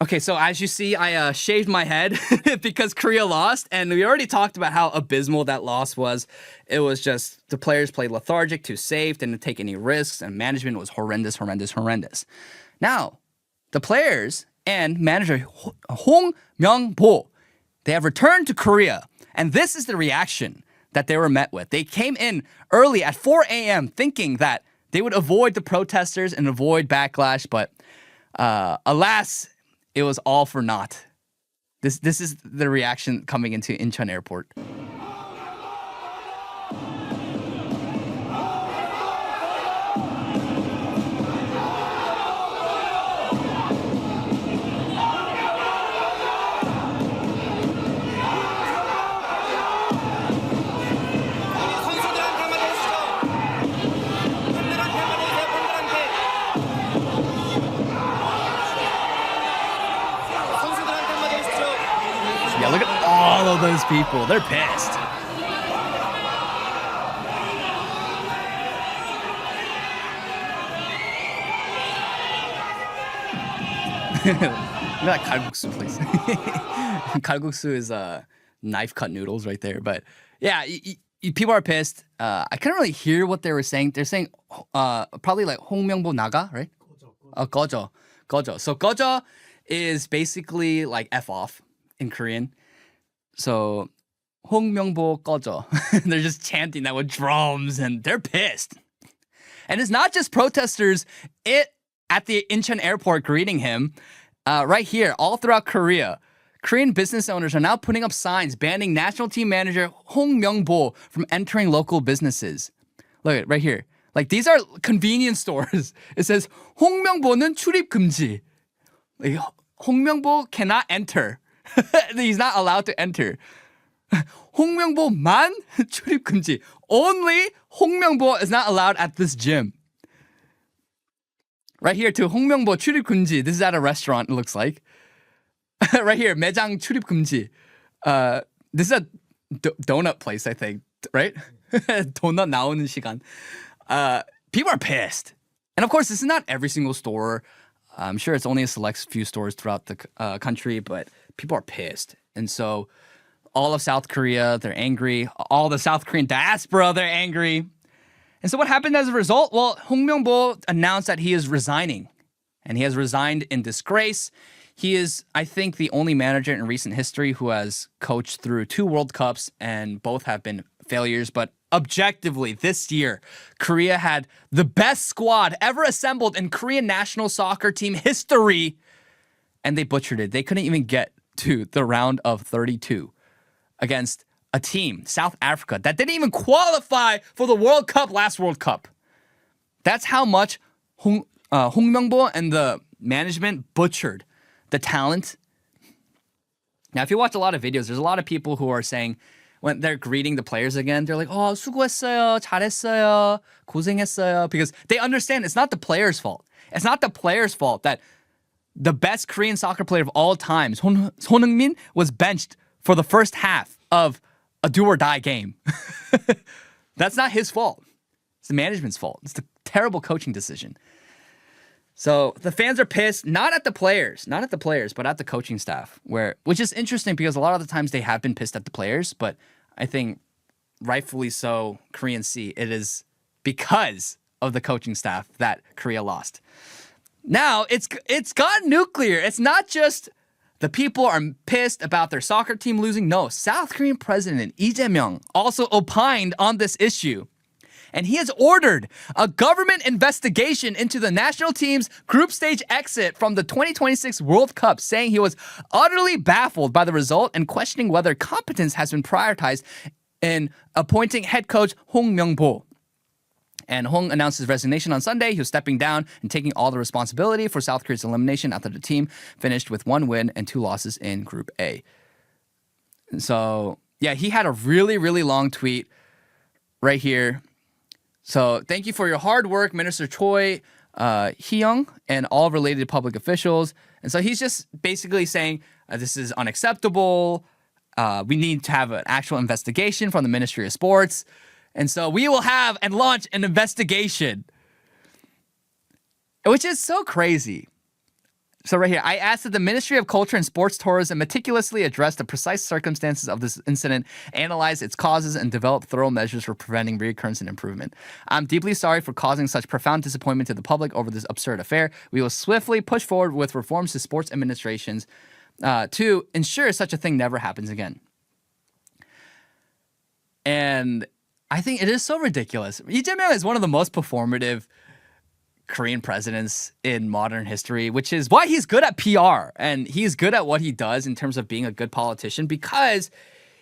Okay, so as you see, I shaved my head because Korea lost, and we already talked about how abysmal that loss was. It was just the players played lethargic, too safe, didn't take any risks, and management was horrendous. Now, the players and manager Hong Myung-bo, they have returned to Korea, and this is the reaction that they were met with. They came in early at 4 a.m. thinking that they would avoid the protesters and avoid backlash, but alas, it was all for naught. This is the reaction coming into Incheon Airport. Yeah, look at all of those people. They're pissed. Look at that kalguksu place. Kalguksu is knife cut noodles right there. But yeah, people are pissed. I couldn't really hear what they were saying. They're saying probably like Hong Myung-bo naga, right? Gojo. So gojo is basically like F off in Korean. So Hong Myung-bo gojo. They're just chanting that with drums and they're pissed. And it's not just protesters at the Incheon airport greeting him. Right here, all throughout Korea, Korean business owners are now putting up signs banning national team manager Hong Myung-bo from entering local businesses. Look at right here. Like these are convenience stores. It says Hong Myung-bo는 출입 금지. Like, Hong Myung-bo cannot enter. He's not allowed to enter. Hong Myung-bo만 출입 금지. Only Hong Myung-bo is not allowed at this gym. Right here to Hong Myung-bo 출입 금지. This is at a restaurant, it looks like. Right here, 매장 출입 금지. This is a donut place, I think, right? donut 나오는 시간. People are pissed. And of course, this is not every single store. I'm sure it's only a select few stores throughout the country, but people are pissed. And so all of South Korea, they're angry. All the South Korean diaspora, they're angry. And so what happened as a result? Well, Hong Myung-bo announced that he is resigning. And he has resigned in disgrace. He is, I think, the only manager in recent history who has coached through 2 World Cups, and both have been failures. But objectively, this year, Korea had the best squad ever assembled in Korean national soccer team history. And they butchered it. They couldn't even get to the round of 32 against a team, South Africa, that didn't even qualify for the World Cup last World Cup. That's how much Hong Myung-bo and the management butchered the talent. Now, if you watch a lot of videos, there's a lot of people who are saying, when they're greeting the players again, they're like, "Oh, 수고했어요, 잘했어요, 고생했어요," because they understand it's not the players' fault. It's not the players' fault that the best Korean soccer player of all time, Son Heung-min, was benched for the first half of a do-or-die game. That's not his fault. It's the management's fault. It's the terrible coaching decision. So the fans are pissed, not at the players, but at the coaching staff, which is interesting because a lot of the times they have been pissed at the players, but I think rightfully so, Koreans see it is because of the coaching staff that Korea lost. Now, it's gone nuclear. It's not just the people are pissed about their soccer team losing. No, South Korean President Lee Jae-myung also opined on this issue. And he has ordered a government investigation into the national team's group stage exit from the 2026 World Cup, saying he was utterly baffled by the result and questioning whether competence has been prioritized in appointing head coach Hong Myung-bo. And Hong announced his resignation on Sunday. He was stepping down and taking all the responsibility for South Korea's elimination after the team finished with 1 win and 2 losses in Group A. And so, yeah, he had a really, really long tweet right here. So thank you for your hard work, Minister Choi Hee-young, and all related public officials. And so he's just basically saying this is unacceptable. We need to have an actual investigation from the Ministry of Sports. And so we will have and launch an investigation, which is so crazy. So right here, I asked that the Ministry of Culture and Sports Tourism meticulously address the precise circumstances of this incident, analyze its causes, and develop thorough measures for preventing reoccurrence and improvement. I'm deeply sorry for causing such profound disappointment to the public over this absurd affair. We will swiftly push forward with reforms to sports administrations to ensure such a thing never happens again. And I think it is so ridiculous. Lee Jae-myung is one of the most performative Korean presidents in modern history, which is why he's good at PR and he's good at what he does in terms of being a good politician, because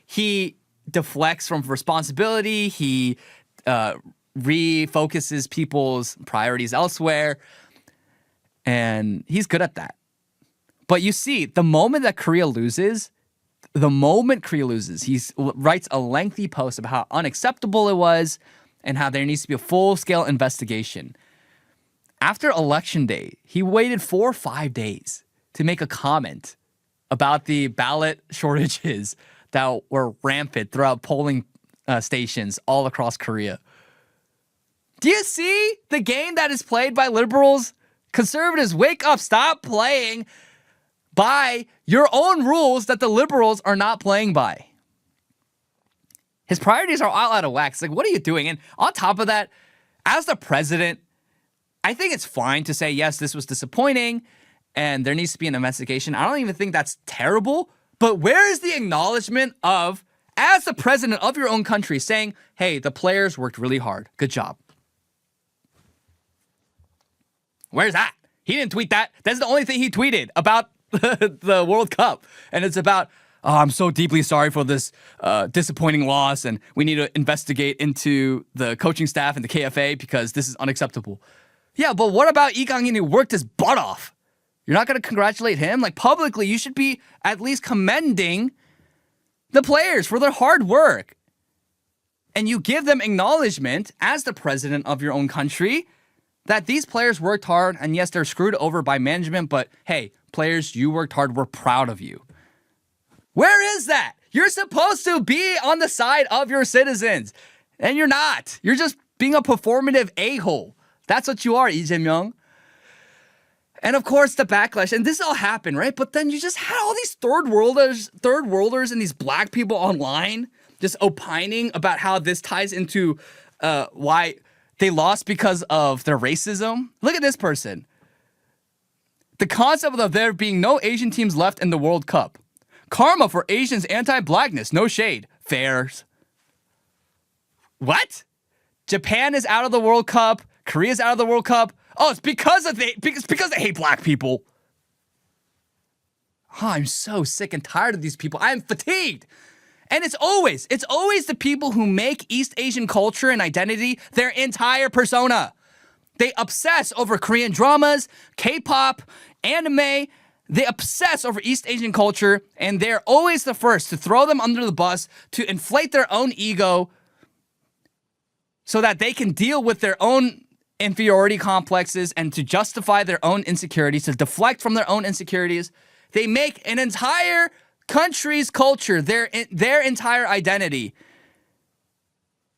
he deflects from responsibility. He refocuses people's priorities elsewhere, and he's good at that. But you see, the moment Korea loses, he writes a lengthy post about how unacceptable it was and how there needs to be a full-scale investigation. After Election Day, he waited 4 or 5 days to make a comment about the ballot shortages that were rampant throughout polling stations all across Korea. Do you see the game that is played by liberals? Conservatives, wake up, stop playing by your own rules that the liberals are not playing by. His priorities are all out of whack. It's like, what are you doing? And on top of that, as the president, I think it's fine to say, yes, this was disappointing and there needs to be an investigation. I don't even think that's terrible. But where is the acknowledgement of, as the president of your own country, saying, hey, the players worked really hard. Good job. Where's that? He didn't tweet that. That's the only thing he tweeted about the World Cup. And it's about, oh, I'm so deeply sorry for this disappointing loss, and we need to investigate into the coaching staff and the KFA because this is unacceptable. Yeah, but what about Lee Kang-in, who worked his butt off? You're not going to congratulate him? Like, publicly, you should be at least commending the players for their hard work. And you give them acknowledgement as the president of your own country that these players worked hard, and yes, they're screwed over by management, but hey, players, you worked hard. We're proud of you. Where is that? You're supposed to be on the side of your citizens, and you're not. You're just being a performative a-hole. That's what you are, Lee Jae-myung. And of course, the backlash, and this all happened, right? But then you just had all these third worlders and these black people online just opining about how this ties into why they lost because of their racism. Look at this person. The concept of there being no Asian teams left in the World Cup. Karma for Asians' anti-blackness. No shade. Fairs. What? Japan is out of the World Cup. Korea's out of the World Cup. Oh, it's because they hate black people. Oh, I'm so sick and tired of these people. I'm fatigued. And it's always the people who make East Asian culture and identity their entire persona. They obsess over Korean dramas, K-pop, anime. They obsess over East Asian culture, and they're always the first to throw them under the bus, to inflate their own ego so that they can deal with their own inferiority complexes and to justify their own insecurities, to deflect from their own insecurities. They make an entire country's culture their entire identity.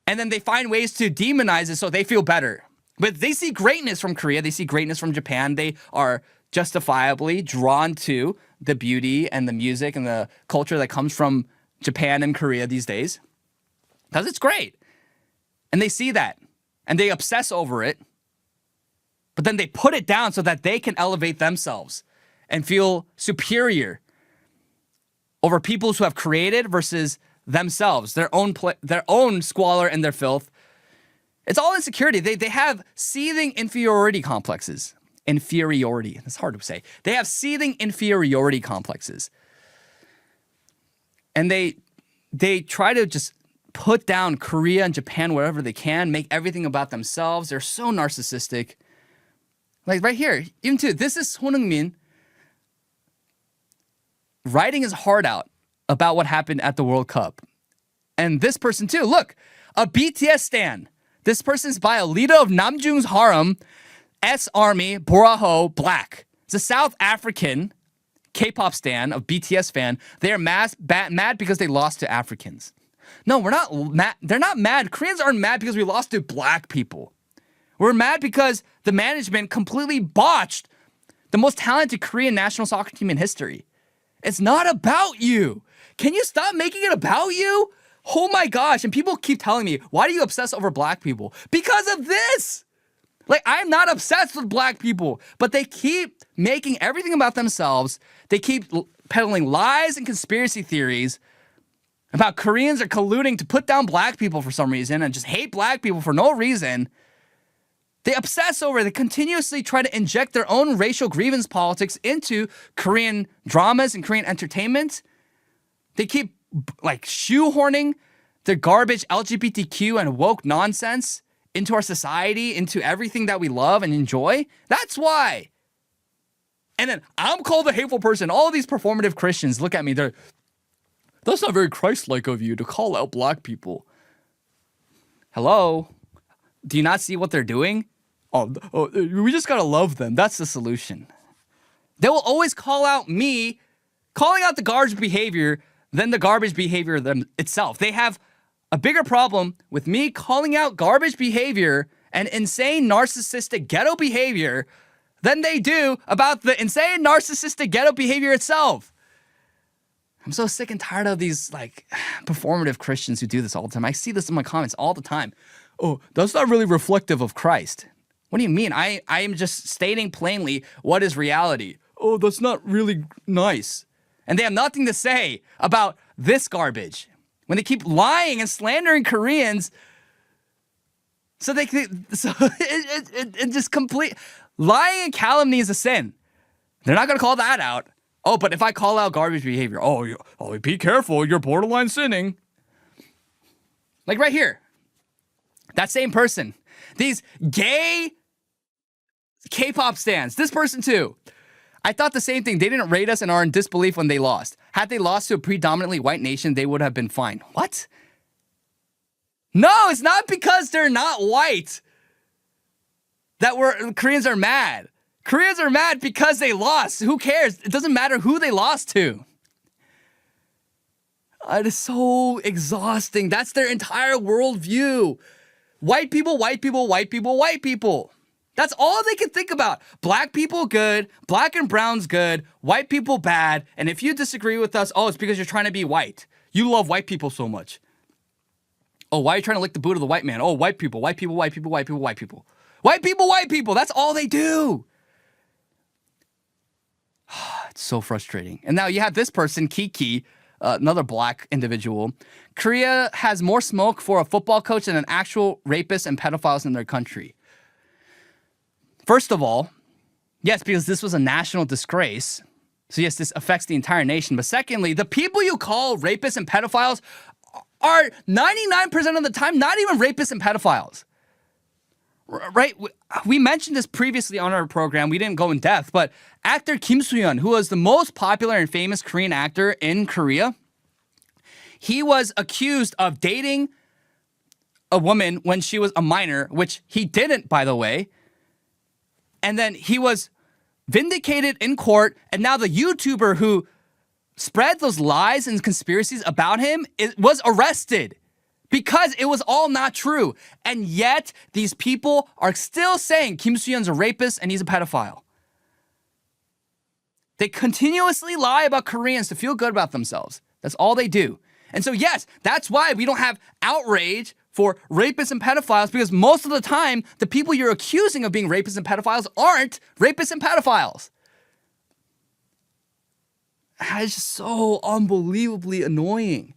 And then they find ways to demonize it so they feel better. But they see greatness from Korea. They see greatness from Japan. They are justifiably drawn to the beauty and the music and the culture that comes from Japan and Korea these days. Because it's great. And they see that. And they obsess over it. But then they put it down so that they can elevate themselves and feel superior over people who have created versus themselves, their own squalor and their filth. It's all insecurity. They have seething inferiority complexes. Inferiority. That's hard to say. They have seething inferiority complexes. And they try to just put down Korea and Japan wherever they can, make everything about themselves. They're so narcissistic. Like right here, even too, this is Son Heung-min writing his heart out about what happened at the World Cup. And this person too, look, a BTS stan. This person's by a leader of Namjoon's harem, S Army, Boraho, Black. It's a South African K-pop stan, a BTS fan. They are mad because they lost to Africans. No, we're not mad. They're not mad. Koreans aren't mad because we lost to black people. We're mad because the management completely botched the most talented Korean national soccer team in history. It's not about you. Can you stop making it about you? Oh my gosh. And people keep telling me, why do you obsess over black people? Because of this. Like, I'm not obsessed with black people, but they keep making everything about themselves. They keep peddling lies and conspiracy theories about Koreans are colluding to put down black people for some reason and just hate black people for no reason. They obsess over it. They continuously try to inject their own racial grievance politics into Korean dramas and Korean entertainment. They keep like shoehorning the garbage LGBTQ and woke nonsense into our society, into everything that we love and enjoy. That's why. And then I'm called a hateful person. All of these performative Christians look at me. That's not very Christ-like of you to call out black people. Hello? Do you not see what they're doing? Oh, we just gotta love them. That's the solution. They will always call out me, calling out the garbage behavior than the garbage behavior itself. They have a bigger problem with me calling out garbage behavior and insane narcissistic ghetto behavior than they do about the insane narcissistic ghetto behavior itself. I'm so sick and tired of these like performative Christians who do this all the time. I see this in my comments all the time. Oh, that's not really reflective of Christ. What do you mean? I am just stating plainly what is reality. Oh, that's not really nice. And they have nothing to say about this garbage. When they keep lying and slandering Koreans, so it just complete lying and calumny is a sin. They're not gonna call that out. Oh, but if I call out garbage behavior, be careful, you're borderline sinning. Like right here, that same person, these gay K-pop stans, this person too. I thought the same thing. They didn't rate us and are in disbelief when they lost. Had they lost to a predominantly white nation, they would have been fine. What? No, it's not because they're not white that Koreans are mad. Koreans are mad because they lost. Who cares? It doesn't matter who they lost to. It is so exhausting. That's their entire worldview. White people, white people, white people, white people. That's all they can think about. Black people good, black and brown's good, white people bad, and if you disagree with us, it's because you're trying to be white. You love white people so much. Oh, why are you trying to lick the boot of the white man? Oh, white people, white people, white people, white people, white people. White people, white people. That's all they do. It's so frustrating. And now you have this person, Kiki, another black individual. Korea has more smoke for a football coach than an actual rapist and pedophiles in their country. First of all, yes, because this was a national disgrace. So yes, this affects the entire nation. But secondly, the people you call rapists and pedophiles are 99% of the time not even rapists and pedophiles. Right? We mentioned this previously on our program. We didn't go in depth, but actor Kim Soo-hyun, who was the most popular and famous Korean actor in Korea, he was accused of dating a woman when she was a minor, which he didn't, by the way. And then he was vindicated in court, and now the YouTuber who spread those lies and conspiracies about him was arrested because it was all not true. And yet, these people are still saying Kim Soo-hyun's a rapist and he's a pedophile. They continuously lie about Koreans to feel good about themselves. That's all they do. And so, yes, that's why we don't have outrage for rapists and pedophiles, because most of the time, the people you're accusing of being rapists and pedophiles aren't rapists and pedophiles. It's just so unbelievably annoying.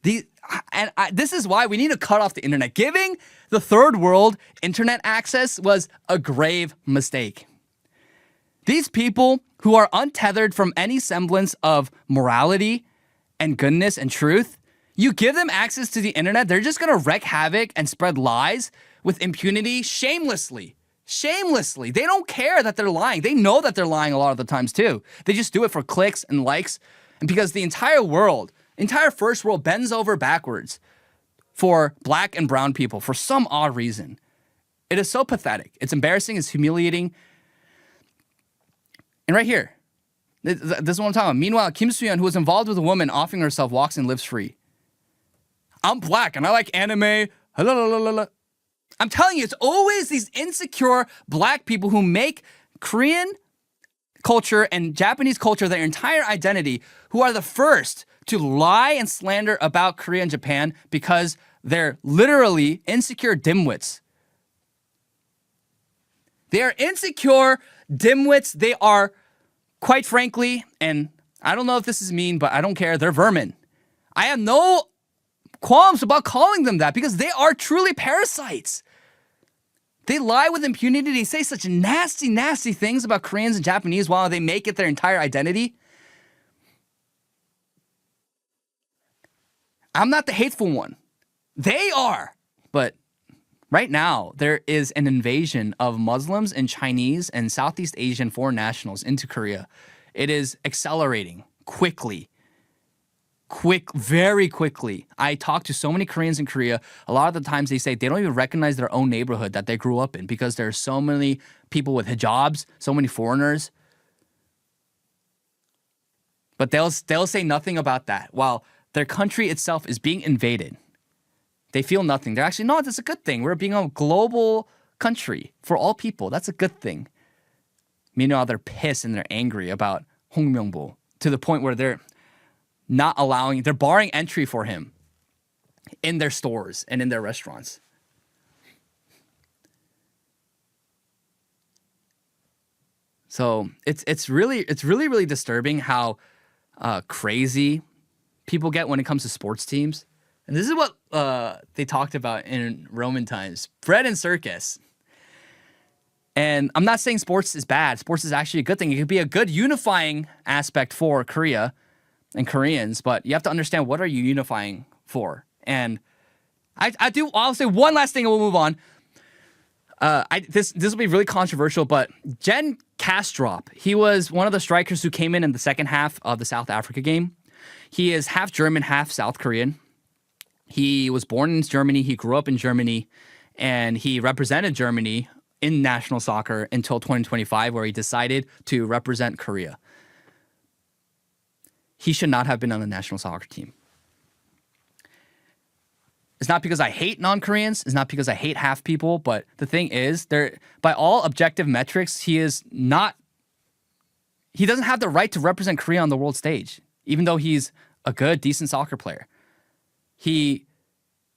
This is why we need to cut off the internet. Giving the third world internet access was a grave mistake. These people who are untethered from any semblance of morality and goodness and truth, you give them access to the internet, they're just gonna wreak havoc and spread lies with impunity shamelessly. Shamelessly. They don't care that they're lying. They know that they're lying a lot of the times too. They just do it for clicks and likes. And because the entire world, entire first world bends over backwards for black and brown people for some odd reason. It is so pathetic. It's embarrassing. It's humiliating. And right here, this is what I'm talking about. Meanwhile, Kim Soo-hyun, who was involved with a woman offering herself, walks and lives free. I'm black and I like anime. I'm telling you, it's always these insecure black people who make Korean culture and Japanese culture, their entire identity, who are the first to lie and slander about Korea and Japan because they're literally insecure dimwits. They are insecure dimwits. They are, quite frankly, and I don't know if this is mean, but I don't care, they're vermin. I have no qualms about calling them that because they are truly parasites. They lie with impunity. They say such nasty, nasty things about Koreans and Japanese while they make it their entire identity. I'm not the hateful one. They are. But right now, there is an invasion of Muslims and Chinese and Southeast Asian foreign nationals into Korea. It is accelerating quickly. Very quickly. I talk to so many Koreans in Korea. A lot of the times they say they don't even recognize their own neighborhood that they grew up in because there are so many people with hijabs, so many foreigners. But they'll say nothing about that while their country itself is being invaded. They feel nothing. They're actually, no, that's a good thing. We're being a global country for all people. That's a good thing. Meanwhile, they're pissed and they're angry about Myung-bo to the point where they're barring entry for him in their stores and in their restaurants. So it's really disturbing how crazy people get when it comes to sports teams. And this is what they talked about in Roman times: bread and circus. And I'm not saying sports is bad. Sports is actually a good thing. It could be a good unifying aspect for Korea and Koreans, but you have to understand, what are you unifying for? And I'll say one last thing and we'll move on. This will be really controversial, but Jen Kastrop, he was one of the strikers who came in the second half of the South Africa game. He is half German, half South Korean. He was born in Germany. He grew up in Germany, and he represented Germany in national soccer until 2025, where he decided to represent Korea. He should not have been on the national soccer team. It's not because I hate non-Koreans. It's not because I hate half people. But the thing is, by all objective metrics, he doesn't have the right to represent Korea on the world stage, even though he's a good, decent soccer player. He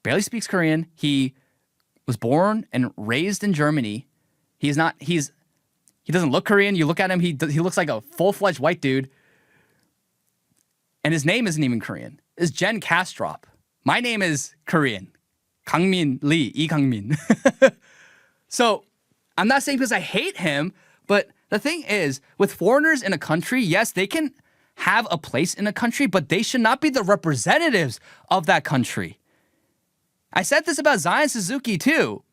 barely speaks Korean. He was born and raised in Germany. He doesn't look Korean. You look at him, he looks like a full-fledged white dude. And his name isn't even Korean. It's Jen Kastrop. My name is Korean. Kangmin Lee, Lee Kangmin. So I'm not saying because I hate him, but the thing is, with foreigners in a country, yes, they can have a place in a country, but they should not be the representatives of that country. I said this about Zion Suzuki too.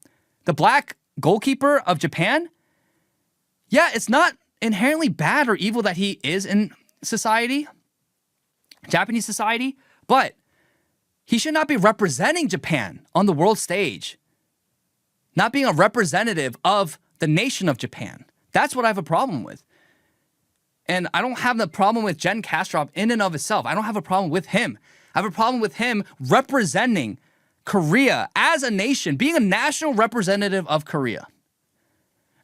The black goalkeeper of Japan. Yeah, it's not inherently bad or evil that he is in society, Japanese society, but he should not be representing Japan on the world stage. Not being a representative of the nation of Japan. That's what I have a problem with. And I don't have the problem with Jen Kastrop in and of itself. I don't have a problem with him. I have a problem with him representing Korea as a nation, being a national representative of Korea.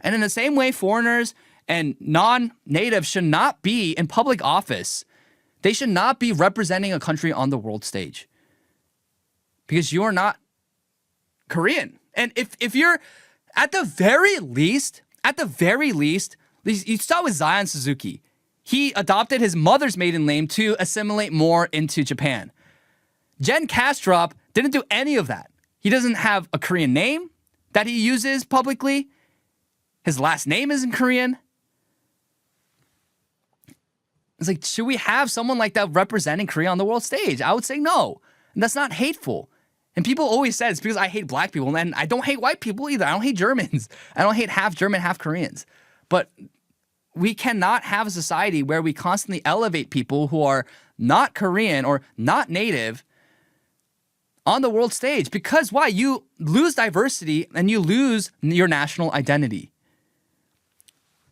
And in the same way, foreigners and non-natives should not be in public office. They should not be representing a country on the world stage. Because you are not Korean. And if you're, at the very least, you start with Zion Suzuki. He adopted his mother's maiden name to assimilate more into Japan. Jen Kastrop didn't do any of that. He doesn't have a Korean name that he uses publicly. His last name isn't Korean. It's like, should we have someone like that representing Korea on the world stage? I would say no. And that's not hateful. And people always say it's because I hate black people. And I don't hate white people either. I don't hate Germans. I don't hate half German, half Koreans. But we cannot have a society where we constantly elevate people who are not Korean or not native on the world stage. Because why? You lose diversity and you lose your national identity.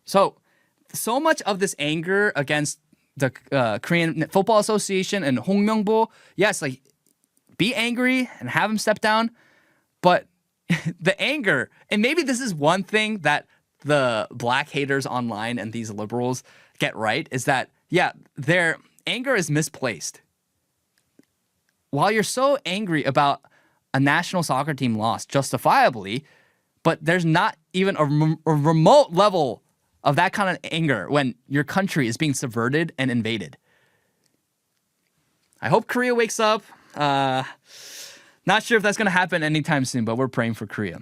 So much of this anger against the Korean Football Association and Myung-bo, yes, like, be angry and have him step down. But the anger, and maybe this is one thing that the black haters online and these liberals get right is that, yeah, their anger is misplaced. While you're so angry about a national soccer team loss, justifiably, but there's not even a remote level of that kind of anger when your country is being subverted and invaded. I hope Korea wakes up. Not sure if that's going to happen anytime soon, but we're praying for Korea.